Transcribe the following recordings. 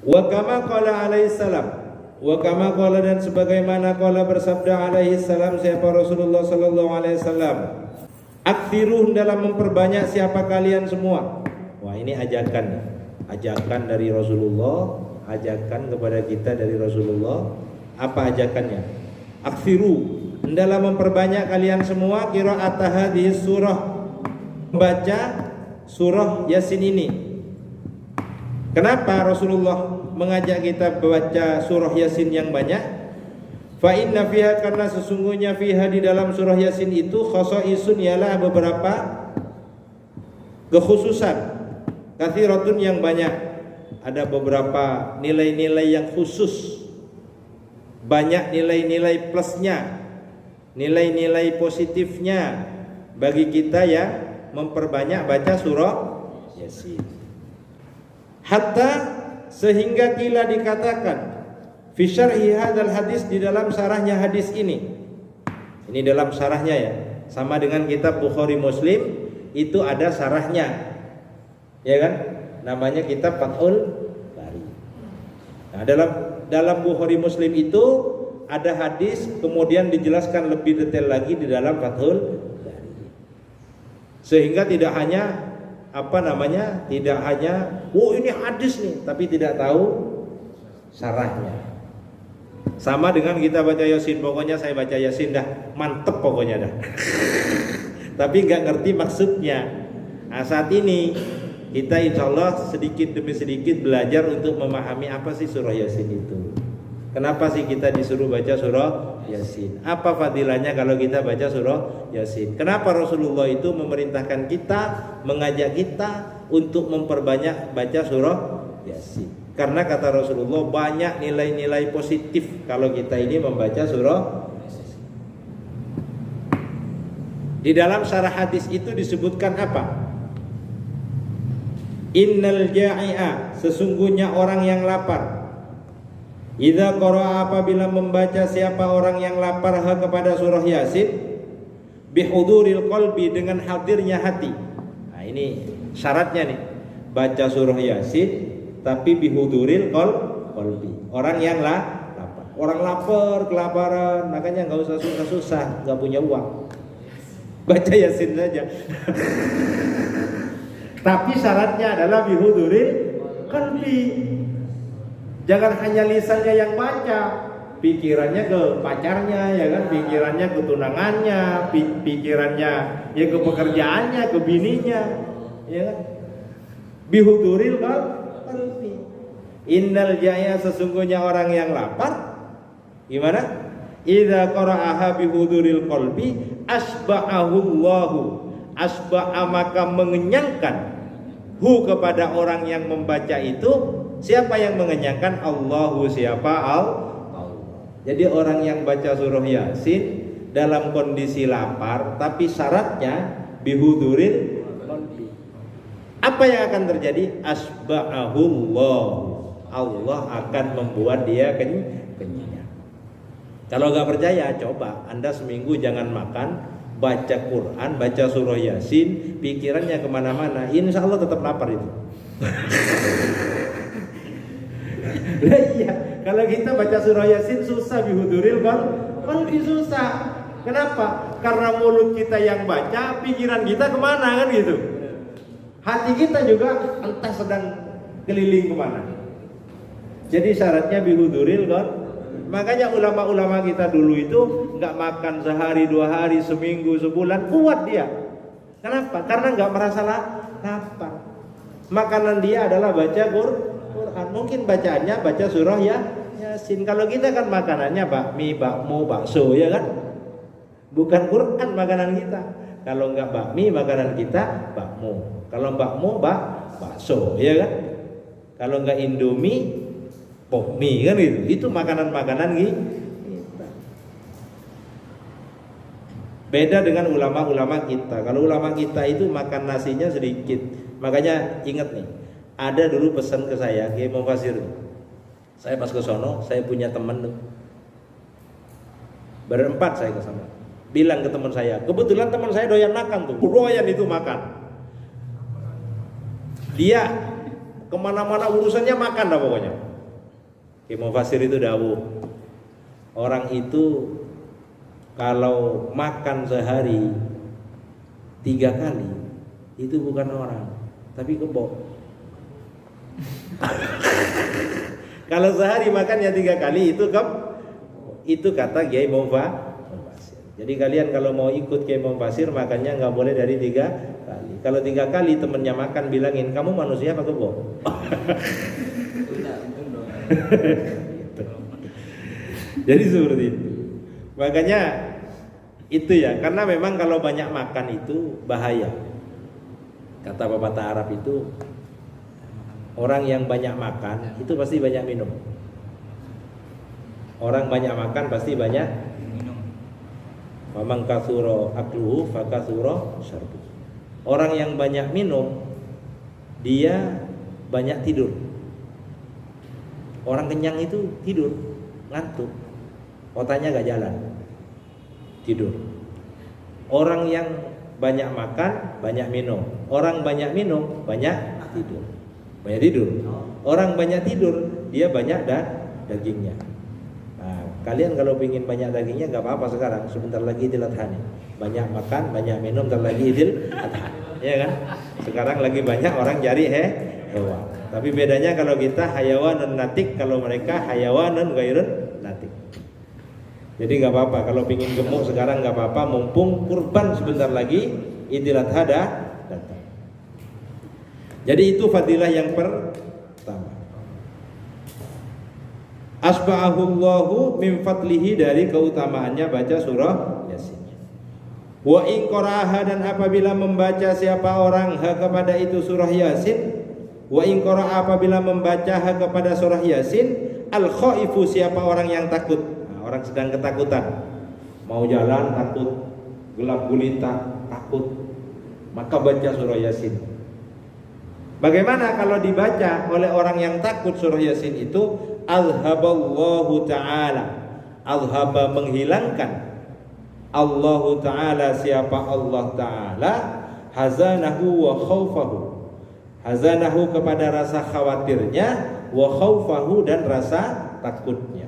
Wa kama qala alaihi salam, wa kama qala dan sebagaimana qala bersabda alaihi salam siapa Rasulullah sallallahu alaihi wasallam, aktsiru dalam memperbanyak siapa kalian semua. Wah, ini ajakan dari Rasulullah, ajakan kepada kita dari Rasulullah. Apa ajakannya? Aktsiru dalam memperbanyak kalian semua qira'at hadhihi surah, membaca surah Yasin ini. Kenapa Rasulullah mengajak kita baca surah Yasin yang banyak? Fa inna fiha, karena sesungguhnya fiha di dalam surah Yasin itu khasaisun, ialah beberapa kekhususan, katsiratun yang banyak. Ada beberapa nilai-nilai yang khusus, banyak nilai-nilai plusnya, nilai-nilai positifnya bagi kita yang memperbanyak baca surah Yasin. Hatta sehingga kila dikatakan fi syarhi hadzal hadis, di dalam syarahnya hadis ini. Ini dalam syarahnya ya. Sama dengan kitab Bukhari Muslim itu ada syarahnya. Ya kan? Namanya kitab Fathul Bari. Nah, dalam Bukhari Muslim itu ada hadis, kemudian dijelaskan lebih detail lagi di dalam Fathul Bari. Sehingga tidak hanya tidak hanya ini hadis nih, tapi tidak tahu syarahnya. Sama dengan kita baca Yasin, pokoknya saya baca Yasin dah, mantep pokoknya dah. Tapi nggak ngerti maksudnya. Nah, saat ini kita insya Allah sedikit demi sedikit belajar untuk memahami apa sih surah Yasin itu. Kenapa sih kita disuruh baca surah Yasin? Apa fadilahnya kalau kita baca surah Yasin? Kenapa Rasulullah itu memerintahkan kita, mengajak kita untuk memperbanyak baca surah Yasin? Karena kata Rasulullah banyak nilai-nilai positif kalau kita ini membaca surah Yasin. Di dalam syarah hadis itu disebutkan apa? Innal ja'i'a, sesungguhnya orang yang lapar. Idza qara'a, apabila membaca siapa orang yang lapar kepada surah Yasin, bihuduril qalbi, dengan hadirnya hati. Nah, ini syaratnya nih. Baca surah Yasin tapi bihuduril qalbi. Orang yang lapar. Orang lapar, kelaparan, makanya enggak usah susah-susah, enggak punya uang. Baca Yasin saja. Tapi syaratnya adalah bihuduril qalbi. Jangan hanya lisannya yang baca, pikirannya ke pacarnya, ya kan? Pikirannya ke tunangannya, pikirannya ya ke pekerjaannya, ke bininya, ya kan? Bihuduril qalbi. Innal jaya, sesungguhnya orang yang lapar, gimana? Idza qara'aha bihuduril qalbi asba'ahu Allahu, asba'a, maka mengenyangkan hu kepada orang yang membaca itu. Siapa yang mengenyangkan? Allahu, siapa? Allah. Jadi orang yang baca surah Yasin dalam kondisi lapar, tapi syaratnya bihuduril qalbi. Apa yang akan terjadi? Asba'ahullah, Allah akan membuat dia kenyang. Kalau nggak percaya, coba Anda seminggu jangan makan, baca Quran, baca surah Yasin, pikirannya kemana-mana, insya Allah tetap lapar itu. Nah, iya, kalau kita baca surah Yasin susah bihuduril qalbi, susah. Kenapa? Karena mulut kita yang baca, pikiran kita kemana kan gitu. Hati kita juga entah sedang keliling kemana. Jadi syaratnya bihuduril qalbi. Makanya ulama-ulama kita dulu itu nggak makan sehari, 2 hari, seminggu, sebulan, kuat dia. Kenapa? Karena nggak merasa lapar. Makanan dia adalah baca Quran. Mungkin bacaannya baca surah Yasin. Kalau kita kan makanannya bakmi, bakmo, bakso, ya kan? Bukan Quran makanan kita. Kalau enggak bakmi, makanan kita bakmo. Kalau bakmo, bakso, ya kan? Kalau enggak Indomie, pokmi, kan gitu. Itu makanan-makanan kita. Beda dengan ulama-ulama kita. Kalau ulama kita itu makan nasinya sedikit. Makanya ingat nih, ada dulu pesan ke saya, Kiai Mufasir. Saya pas ke sono, saya punya teman tuh. Berempat saya ke sana. Bilang ke teman saya, kebetulan teman saya doyan makan tuh. Doyan itu makan. Dia kemana-mana urusannya makan dah pokoknya. Kiai Mufasir itu dawuh, orang itu kalau makan sehari 3 kali itu bukan orang, tapi kebo. Kalau sehari makannya 3 kali itu kata Kiai Mufasir. Jadi kalian kalau mau ikut Kiai Mufasir makannya nggak boleh dari 3 kali. Kalau 3 kali temennya makan bilangin kamu manusia apa kebo? Jadi seperti itu. Makanya itu ya, karena memang kalau banyak makan itu bahaya. Kata pepatah Arab itu, orang yang banyak makan itu pasti banyak minum. Orang banyak makan pasti banyak minum. Faman katsura akluhu fakatsura syarbuhu. Orang yang banyak minum dia banyak tidur. Orang kenyang itu tidur, ngantuk, otaknya gak jalan, tidur. Orang yang banyak makan, banyak minum. Orang banyak minum, banyak tidur. Banyak tidur. Orang banyak tidur, dia banyak dagingnya. Nah, kalian kalau ingin banyak dagingnya gak apa-apa sekarang. Sebentar lagi Idul Adha nih. Banyak makan, banyak minum, sebentar lagi Idul Adha. Ya kan? Sekarang lagi banyak orang cari hewan. Tapi bedanya kalau kita hayawanun natik, kalau mereka hayawanun ghairun natik. Jadi nggak apa-apa kalau pingin gemuk sekarang nggak apa-apa, mumpung kurban sebentar lagi Idul Adha datang. Jadi itu fadilah yang pertama. Asba'ahullahu min fadlihi, dari keutamaannya baca surah Yasin. Wa in qara'aha, dan apabila membaca siapa orang kepada itu surah Yasin. Wa in qara'a, apabila membaca kepada surah Yasin, al khaifu, siapa orang yang takut. Nah, orang sedang ketakutan, mau jalan takut, gelap gulita takut, maka baca surah Yasin. Bagaimana kalau dibaca oleh orang yang takut surah Yasin itu? Alhaballahu ta'ala, alhaba, menghilangkan, Allahu ta'ala, siapa Allah ta'ala, hazanahu wa khawfahu, hazanahu, kepada rasa khawatirnya, wa khawfahu, dan rasa takutnya.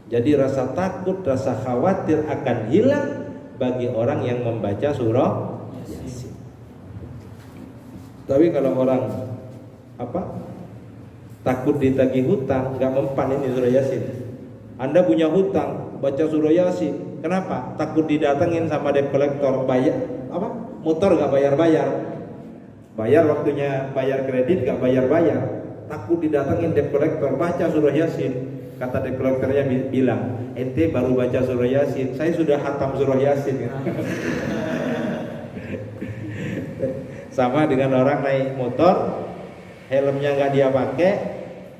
Jadi rasa takut, rasa khawatir akan hilang bagi orang yang membaca surah Yasin. Tapi kalau orang takut ditagih hutang, nggak mempan ini surah Yasin. Anda punya hutang, baca surah Yasin. Kenapa? Takut didatengin sama debt collector, bayar motor nggak bayar-bayar. Bayar waktunya bayar kredit gak bayar-bayar, takut didatengin debt collector, baca surah Yasin. Kata debt collectornya bilang, ente baru baca surah Yasin, saya sudah khatam surah Yasin. Sama dengan orang naik motor, helmnya gak dia pakai,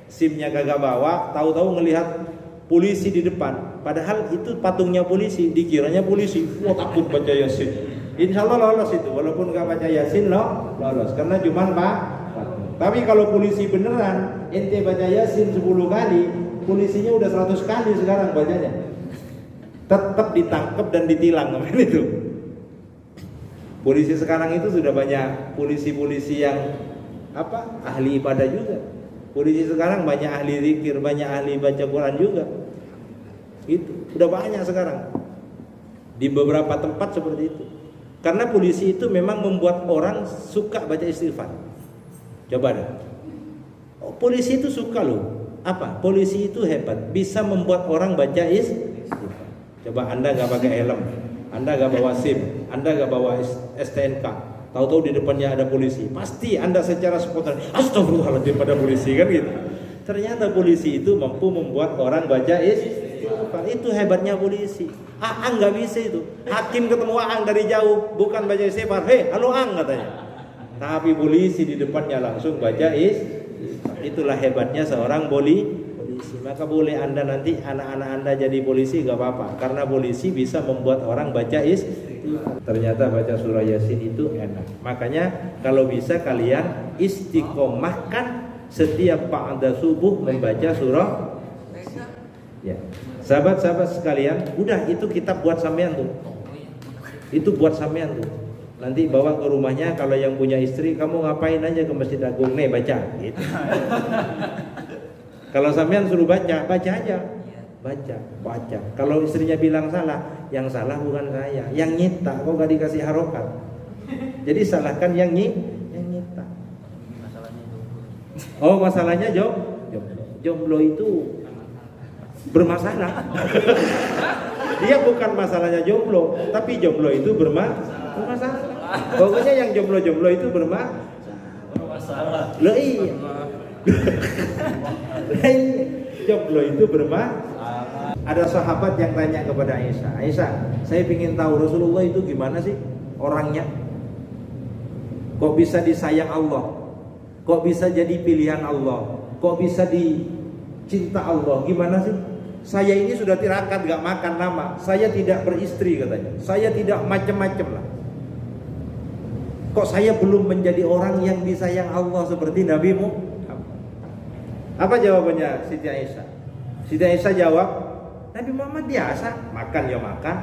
SIM-nya kagak bawa, tahu-tahu ngelihat polisi di depan, padahal itu patungnya polisi, dikiranya polisi. Wah, takut baca Yasin. Insya Allah lolos itu, walaupun nggak baca Yasin lolos, karena cuma Pak. Tapi kalau polisi beneran, ente baca Yasin 10 kali, polisinya udah 100 kali sekarang bacanya, tetap ditangkap dan ditilang kemarin itu. Polisi sekarang itu sudah banyak polisi-polisi yang ahli ibadah juga. Polisi sekarang banyak ahli zikir, banyak ahli baca Quran juga. Itu udah banyak sekarang di beberapa tempat seperti itu. Karena polisi itu memang membuat orang suka baca istighfar. Coba deh. Polisi itu suka loh. Polisi itu hebat, bisa membuat orang baca istighfar. Coba Anda nggak pakai helm, Anda nggak bawa SIM, Anda nggak bawa STNK, tahu-tahu di depannya ada polisi, pasti Anda secara spontan, astagfirullahaladzim, pada polisi, kan gitu. Ternyata polisi itu mampu membuat orang baca istighfar. Itu hebatnya polisi. Aang nggak bisa itu. Hakim ketemu Aang dari jauh, bukan baca istighfar, hei halo Aang katanya. Tapi polisi di depannya langsung baca istighfar. Itulah hebatnya seorang polisi. Maka boleh Anda nanti anak-anak Anda jadi polisi gak apa-apa, karena polisi bisa membuat orang baca istighfar. Ternyata baca surah Yasin itu enak. Makanya kalau bisa kalian istiqomahkan setiap ba'da subuh membaca surah. Ya, sahabat-sahabat sekalian, udah itu kitab buat sampean tuh. Itu buat sampean tuh. Nanti bawa ke rumahnya, kalau yang punya istri, kamu ngapain aja ke Masjid Agung nih baca gitu. Kalau sampean suruh baca, baca aja. Baca. Kalau istrinya bilang salah, yang salah bukan saya, yang nyita. Kok gak dikasih harokat? Jadi salahkan yang nyita. Oh, masalahnya jomblo itu bermasalah. Dia bukan masalahnya jomblo, tapi jomblo itu bermasalah. Pokoknya yang jomblo itu bermasalah. Loh iya. Jomblo itu bermasalah. Ada sahabat yang tanya kepada Aisyah, saya ingin tahu Rasulullah itu gimana sih orangnya? Kok bisa disayang Allah? Kok bisa jadi pilihan Allah? Kok bisa dicinta Allah? Gimana sih? Saya ini sudah tirakat, gak makan lama. Saya tidak beristri katanya. Saya tidak macam-macam lah. Kok saya belum menjadi orang yang disayang Allah seperti Nabi Muhammad? Apa jawabannya Siti Aisyah? Siti Aisyah jawab, Nabi Muhammad biasa, makan ya makan,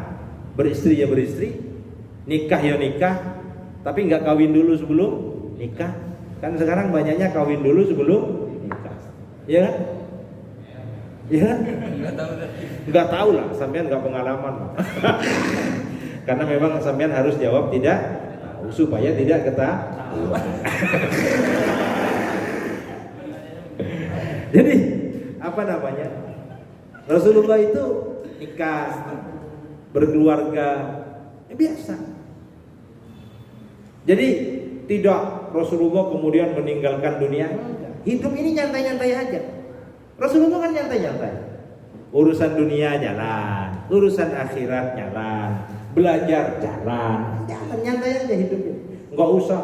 beristri ya beristri, nikah ya nikah, tapi nggak kawin dulu sebelum nikah. Kan sekarang banyaknya kawin dulu sebelum nikah, ya kan? Ya kan? Nggak tahu lah, sampean nggak pengalaman. Karena memang sampean harus jawab tidak tahu supaya tidak ketahuan. Jadi apa namanya? Rasulullah itu nikah, berkeluarga, biasa. Jadi tidak Rasulullah kemudian meninggalkan dunia. Hidup ini nyantai-nyantai aja. Rasulullah kan nyantai-nyantai. Urusan dunia jalan, urusan akhirat jalan, belajar jalan, nyantai aja hidupnya. Enggak usah,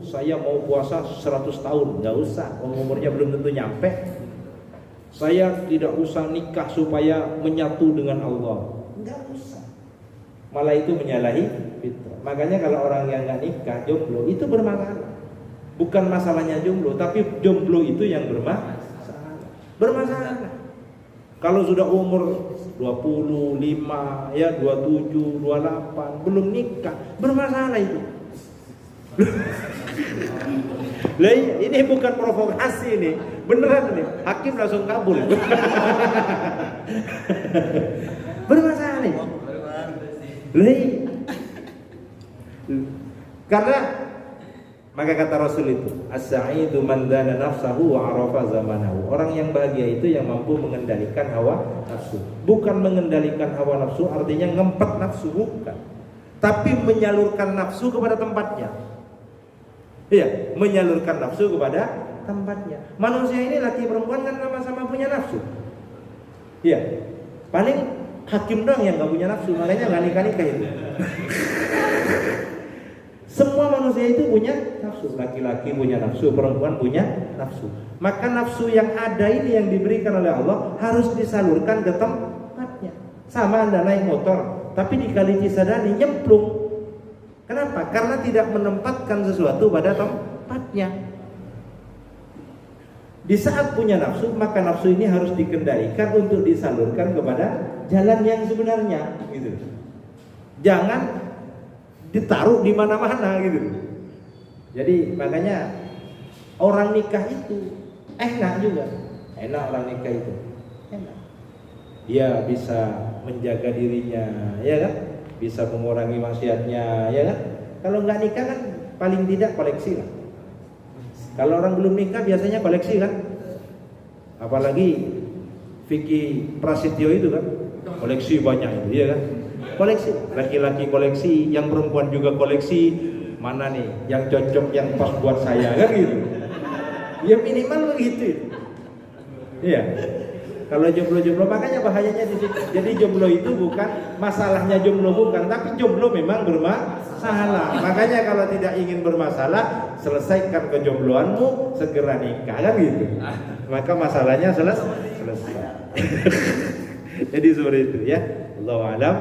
saya mau puasa 100 tahun, enggak usah. Umurnya belum tentu nyampe. Saya tidak usah nikah supaya menyatu dengan Allah. Enggak usah. Malah itu menyalahi fitrah. Makanya kalau orang yang enggak nikah, jomblo, itu bermasalah. Bukan masalahnya jomblo, tapi jomblo itu yang bermasalah. Kalau sudah umur 25, ya 27, 28, belum nikah, bermasalah itu. Lah ini bukan provokasi nih, beneran nih. Hakim langsung kabul. Bermasalah nih. Lah karena maka kata Rasul itu, as-sa'idu man dana nafsahu wa arafa zamanahu. Orang yang bahagia itu yang mampu mengendalikan hawa nafsu. Bukan mengendalikan hawa nafsu artinya ngempet nafsu, bukan. Tapi menyalurkan nafsu kepada tempatnya. Iya, menyalurkan nafsu kepada tempatnya. Manusia ini laki perempuan kan sama-sama punya nafsu. Iya. Paling hakim dong yang gak punya nafsu, makanya gak nikah-nikah itu. Semua manusia itu punya nafsu. Laki-laki punya nafsu, perempuan punya nafsu. Maka nafsu yang ada ini yang diberikan oleh Allah harus disalurkan ke tempatnya. Sama Anda naik motor, tapi di Kali Cisadane nyemplung. Kenapa? Karena tidak menempatkan sesuatu pada tempatnya. Di saat punya nafsu, maka nafsu ini harus dikendalikan untuk disalurkan kepada jalan yang sebenarnya, gitu. Jangan ditaruh di mana-mana, gitu. Jadi makanya orang nikah itu enak juga. Enak orang nikah itu. Enak. Dia bisa menjaga dirinya, ya kan? Bisa mengurangi maksiatnya, ya kan? Kalau nggak nikah kan paling tidak koleksi lah. Kalau orang belum nikah biasanya koleksi kan? Apalagi Vicky Prasetyo itu kan koleksi banyak itu, ya kan? Koleksi, laki-laki koleksi, yang perempuan juga koleksi. Mana nih yang cocok, yang pas buat saya, kan gitu. Ya minimal begitu. Iya. Kalau jomblo-jomblo, makanya bahayanya di situ. Jadi jomblo itu bukan masalahnya, jomblo bukan, tapi jomblo memang bermasalah. Makanya kalau tidak ingin bermasalah, selesaikan kejombloanmu, segera nikah, kan gitu. Maka masalahnya selesai. Jadi seperti itu ya. Allahu a'lam.